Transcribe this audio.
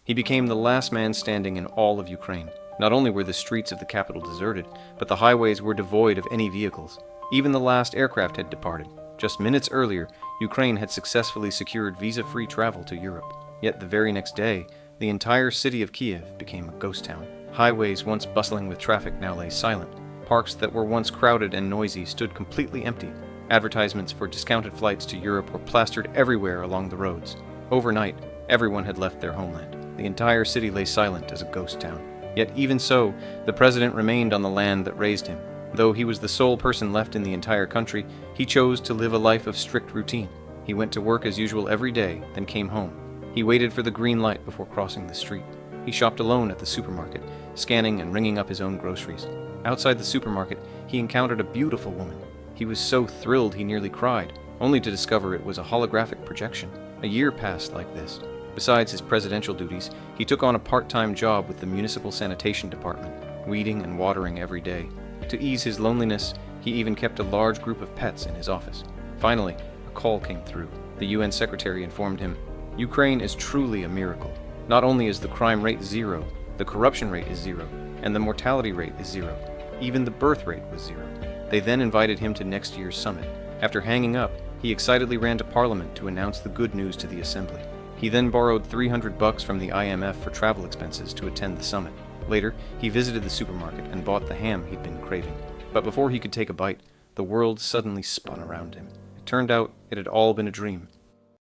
He became the last man standing in all of Ukraine. Not only were the streets of the capital deserted, but the highways were devoid of any vehicles. Even the last aircraft had departed. Just minutes earlier, Ukraine had successfully secured visa-free travel to Europe. Yet the very next day, the entire city of Kiev became a ghost town. Highways once bustling with traffic now lay silent. Parks that were once crowded and noisy stood completely empty. Advertisements for discounted flights to Europe were plastered everywhere along the roads. Overnight, everyone had left their homeland. The entire city lay silent as a ghost town. Yet even so, the president remained on the land that raised him. Though he was the sole person left in the entire country, he chose to live a life of strict routine. He went to work as usual every day, then came home. He waited for the green light before crossing the street. He shopped alone at the supermarket, scanning and ringing up his own groceries. Outside the supermarket, he encountered a beautiful woman. He was so thrilled he nearly cried, only to discover it was a holographic projection. A year passed like this. Besides his presidential duties, he took on a part-time job with the municipal sanitation department, weeding and watering every day. To ease his loneliness, he even kept a large group of pets in his office. Finally, a call came through. The UN secretary informed him, "Ukraine is truly a miracle. Not only is the crime rate 0, the corruption rate is 0, and the mortality rate is 0. Even the birth rate was 0. They then invited him to next year's summit. After hanging up, he excitedly ran to Parliament to announce the good news to the Assembly. He then borrowed $300 from the IMF for travel expenses to attend the summit. Later, he visited the supermarket and bought the ham he'd been craving. But before he could take a bite, the world suddenly spun around him. It turned out it had all been a dream.